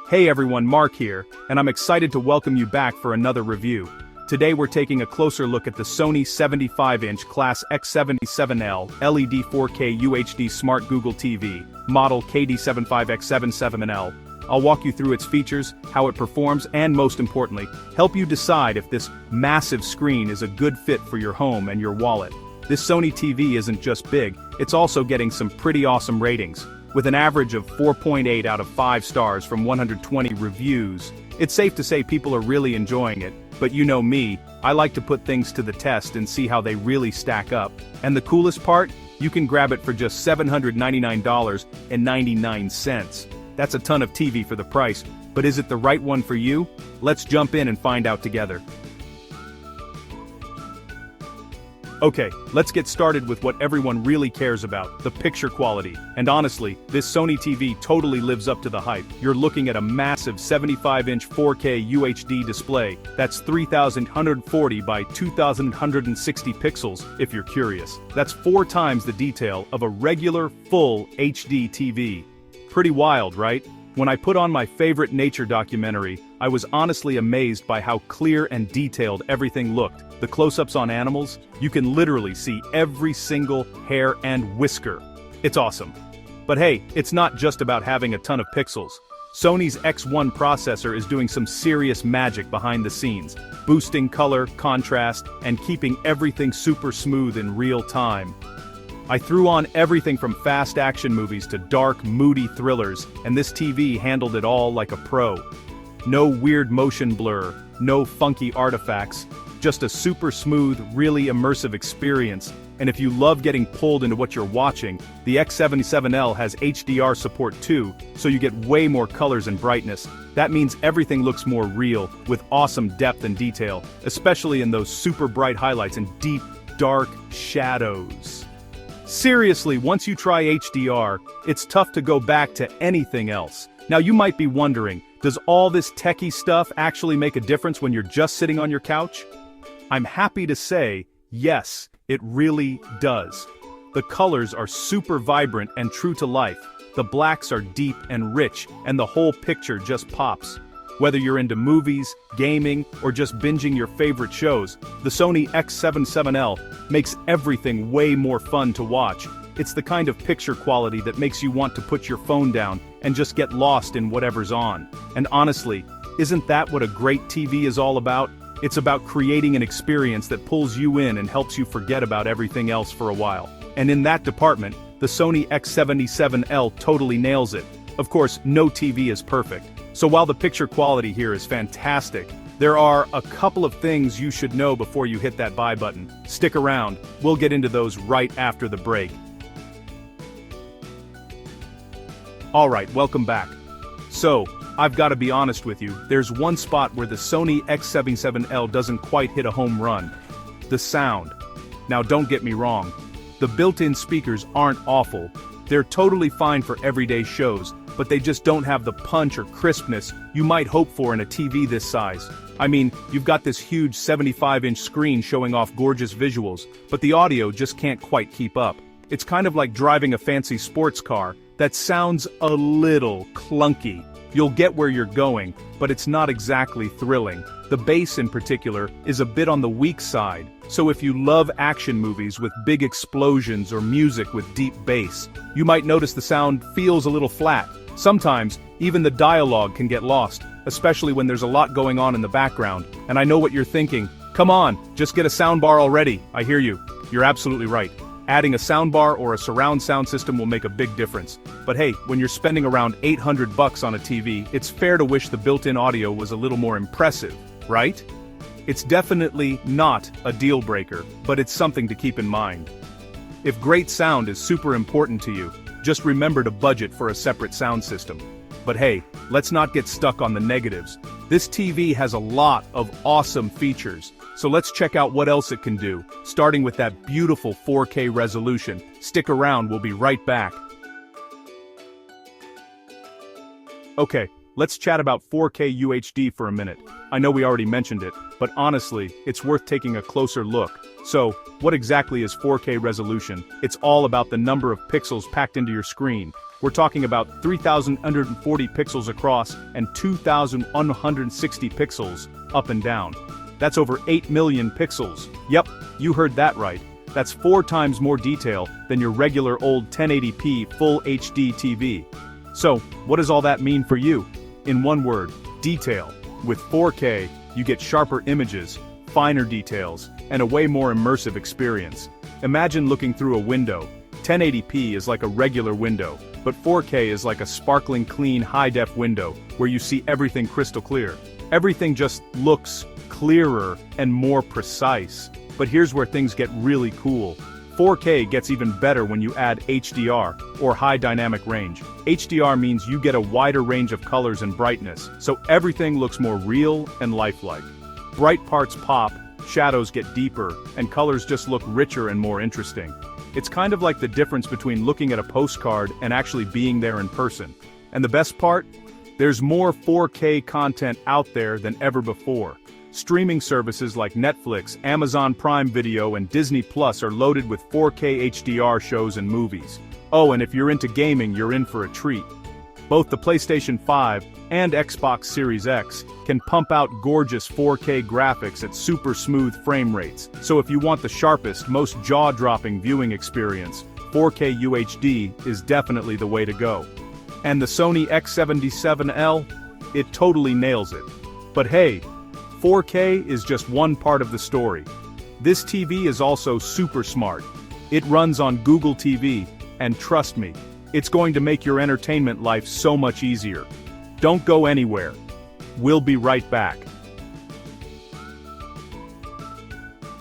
Hey everyone, Mark here, and I'm excited to welcome you back for another review. Today we're taking a closer look at the Sony 75-inch Class X77L LED 4K UHD Smart Google TV, model KD75X77L. I'll walk you through its features, how it performs, and most importantly, help you decide if this massive screen is a good fit for your home and your wallet. This Sony TV isn't just big, it's also getting some pretty awesome ratings. With an average of 4.8 out of 5 stars from 120 reviews, it's safe to say people are really enjoying it, but you know me, I like to put things to the test and see how they really stack up. And the coolest part? You can grab it for just $799.99. That's a ton of TV for the price, but is it the right one for you? Let's jump in and find out together. Okay, let's get started with what everyone really cares about, the picture quality. And honestly, this Sony TV totally lives up to the hype. You're looking at a massive 75-inch 4K UHD display, that's 3140 by 2160 pixels, if you're curious. That's 4 times the detail of a regular, full HD TV. Pretty wild, right? When I put on my favorite nature documentary, I was honestly amazed by how clear and detailed everything looked. The close-ups on animals, you can literally see every single hair and whisker. It's awesome. But hey, it's not just about having a ton of pixels. Sony's X1 processor is doing some serious magic behind the scenes, boosting color, contrast, and keeping everything super smooth in real time. I threw on everything from fast action movies to dark, moody thrillers, and this TV handled it all like a pro. No weird motion blur, no funky artifacts, just a super smooth, really immersive experience. And if you love getting pulled into what you're watching, the X77L has HDR support too, so you get way more colors and brightness. That means everything looks more real, with awesome depth and detail, especially in those super bright highlights and deep, dark shadows. Seriously, once you try HDR, it's tough to go back to anything else. Now you might be wondering, does all this techie stuff actually make a difference when you're just sitting on your couch? I'm happy to say, yes, it really does. The colors are super vibrant and true to life. The blacks are deep and rich, and the whole picture just pops. Whether you're into movies, gaming, or just binging your favorite shows, the Sony X77L makes everything way more fun to watch. It's the kind of picture quality that makes you want to put your phone down and just get lost in whatever's on. And honestly, isn't that what a great TV is all about? It's about creating an experience that pulls you in and helps you forget about everything else for a while. And in that department, the Sony X77L totally nails it. Of course, no TV is perfect. So while the picture quality here is fantastic, there are a couple of things you should know before you hit that buy button. Stick around, we'll get into those right after the break. Alright, welcome back. So, I've got to be honest with you, there's one spot where the Sony X77L doesn't quite hit a home run. The sound. Now don't get me wrong, the built-in speakers aren't awful. They're totally fine for everyday shows, but they just don't have the punch or crispness you might hope for in a TV this size. I mean, you've got this huge 75-inch screen showing off gorgeous visuals, but the audio just can't quite keep up. It's kind of like driving a fancy sports car that sounds a little clunky. You'll get where you're going, but it's not exactly thrilling. The bass in particular is a bit on the weak side, so if you love action movies with big explosions or music with deep bass, you might notice the sound feels a little flat. Sometimes, even the dialogue can get lost, especially when there's a lot going on in the background. And I know what you're thinking. Come on, just get a soundbar already. I hear you. You're absolutely right. Adding a soundbar or a surround sound system will make a big difference. But hey, when you're spending around $800 on a TV, it's fair to wish the built-in audio was a little more impressive, right? It's definitely not a deal breaker, but it's something to keep in mind. If great sound is super important to you, just remember to budget for a separate sound system. But hey, let's not get stuck on the negatives. This TV has a lot of awesome features, so let's check out what else it can do, starting with that beautiful 4K resolution. Stick around, we'll be right back. Okay, let's chat about 4K UHD for a minute. I know we already mentioned it, but honestly, it's worth taking a closer look. So, what exactly is 4K resolution? It's all about the number of pixels packed into your screen. We're talking about 3,140 pixels across and 2,160 pixels up and down. That's over 8 million pixels. Yep, you heard that right. That's 4 times more detail than your regular old 1080p full HD TV. So, what does all that mean for you? In one word, detail. With 4K, you get sharper images, finer details, and a way more immersive experience. Imagine looking through a window. 1080p is like a regular window, but 4K is like a sparkling clean high-def window where you see everything crystal clear. Everything just looks clearer and more precise. But here's where things get really cool. 4K gets even better when you add HDR, or high dynamic range. HDR means you get a wider range of colors and brightness, so everything looks more real and lifelike. Bright parts pop, shadows get deeper, and colors just look richer and more interesting. It's kind of like the difference between looking at a postcard and actually being there in person. And the best part? There's more 4K content out there than ever before. Streaming services like Netflix, Amazon Prime Video, and Disney Plus are loaded with 4K HDR shows and movies. Oh, and if you're into gaming, you're in for a treat. Both the PlayStation 5 and Xbox Series X can pump out gorgeous 4K graphics at super smooth frame rates. So if you want the sharpest, most jaw-dropping viewing experience, 4K UHD is definitely the way to go. And the Sony X77L? It totally nails it. But hey, 4K is just one part of the story. This TV is also super smart. It runs on Google TV, and trust me, it's going to make your entertainment life so much easier. Don't go anywhere. We'll be right back.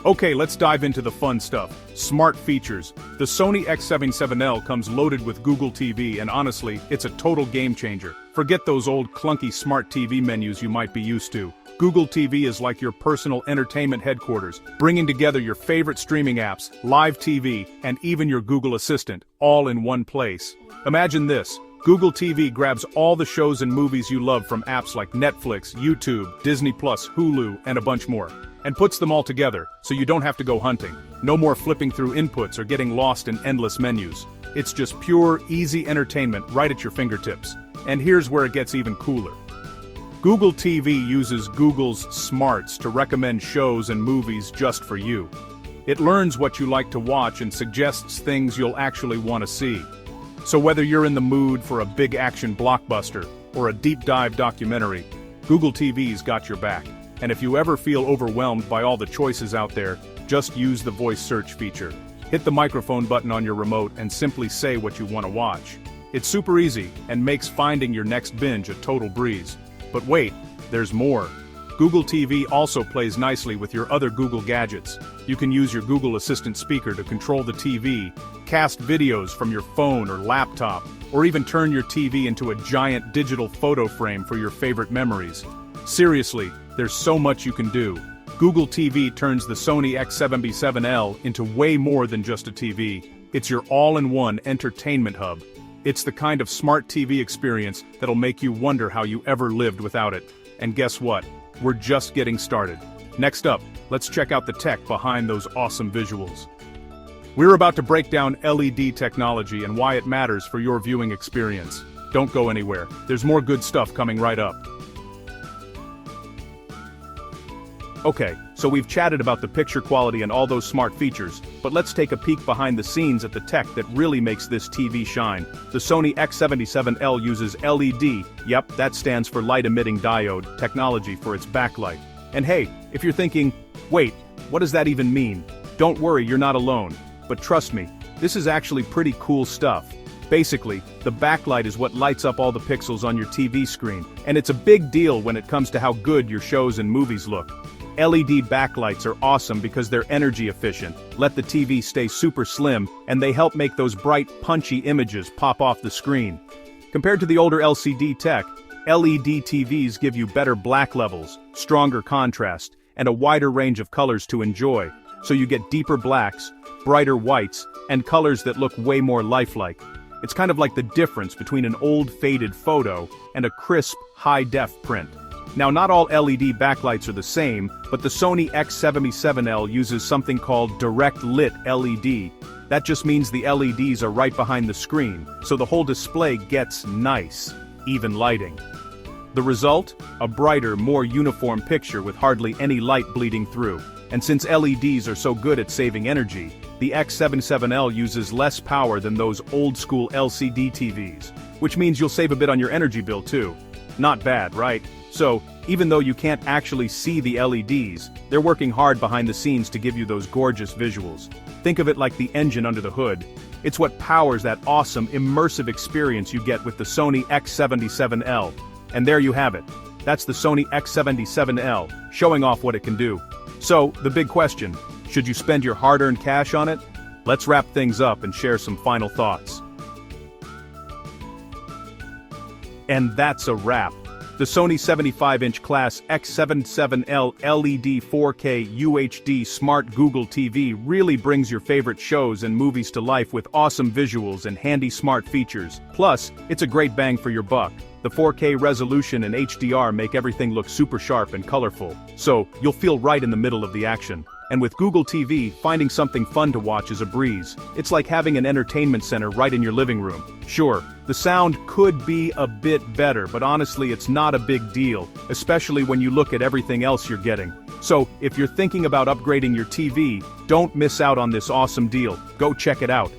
Okay, let's dive into the fun stuff. Smart features. The Sony X77L comes loaded with Google TV, and honestly, it's a total game changer. Forget those old clunky smart TV menus you might be used to. Google TV is like your personal entertainment headquarters, bringing together your favorite streaming apps, live TV, and even your Google Assistant, all in one place. Imagine this. Google TV grabs all the shows and movies you love from apps like Netflix, YouTube, Disney Plus, Hulu, and a bunch more, and puts them all together, so you don't have to go hunting. No more flipping through inputs or getting lost in endless menus. It's just pure, easy entertainment right at your fingertips. And here's where it gets even cooler. Google TV uses Google's smarts to recommend shows and movies just for you. It learns what you like to watch and suggests things you'll actually want to see. So whether you're in the mood for a big action blockbuster or a deep dive documentary, Google TV's got your back. And if you ever feel overwhelmed by all the choices out there, just use the voice search feature. Hit the microphone button on your remote and simply say what you want to watch. It's super easy and makes finding your next binge a total breeze. But wait, there's more. Google TV also plays nicely with your other Google gadgets. You can use your Google Assistant speaker to control the TV, cast videos from your phone or laptop, or even turn your TV into a giant digital photo frame for your favorite memories. Seriously, there's so much you can do. Google TV turns the Sony X77L into way more than just a TV. It's your all-in-one entertainment hub. It's the kind of smart TV experience that'll make you wonder how you ever lived without it. And guess what? We're just getting started. Next up, let's check out the tech behind those awesome visuals. We're about to break down LED technology and why it matters for your viewing experience. Don't go anywhere. There's more good stuff coming right up. Okay, so we've chatted about the picture quality and all those smart features, but let's take a peek behind the scenes at the tech that really makes this TV shine. The Sony X77L uses LED, yep, that stands for light-emitting diode, technology for its backlight. And hey, if you're thinking, wait, what does that even mean? Don't worry, you're not alone. But trust me, this is actually pretty cool stuff. Basically, the backlight is what lights up all the pixels on your TV screen, and it's a big deal when it comes to how good your shows and movies look. LED backlights are awesome because they're energy efficient, let the TV stay super slim, and they help make those bright, punchy images pop off the screen. Compared to the older LCD tech, LED TVs give you better black levels, stronger contrast, and a wider range of colors to enjoy, so you get deeper blacks, brighter whites, and colors that look way more lifelike. It's kind of like the difference between an old faded photo and a crisp, high-def print. Now, not all LED backlights are the same, but the Sony X77L uses something called direct lit LED. That just means the LEDs are right behind the screen, so the whole display gets nice, even lighting. The result? A brighter, more uniform picture with hardly any light bleeding through. And since LEDs are so good at saving energy, the X77L uses less power than those old-school LCD TVs, which means you'll save a bit on your energy bill too. Not bad, right? So, even though you can't actually see the LEDs, they're working hard behind the scenes to give you those gorgeous visuals. Think of it like the engine under the hood. It's what powers that awesome, immersive experience you get with the Sony X77L. And there you have it. That's the Sony X77L, showing off what it can do. So, the big question, should you spend your hard-earned cash on it? Let's wrap things up and share some final thoughts. And that's a wrap. The Sony 75-inch class X77L LED 4K UHD Smart Google TV really brings your favorite shows and movies to life with awesome visuals and handy smart features. Plus, it's a great bang for your buck. The 4K resolution and HDR make everything look super sharp and colorful, so you'll feel right in the middle of the action. And with Google TV, finding something fun to watch is a breeze. It's like having an entertainment center right in your living room. Sure, the sound could be a bit better, but honestly it's not a big deal, especially when you look at everything else you're getting. So, if you're thinking about upgrading your TV, don't miss out on this awesome deal. Go check it out.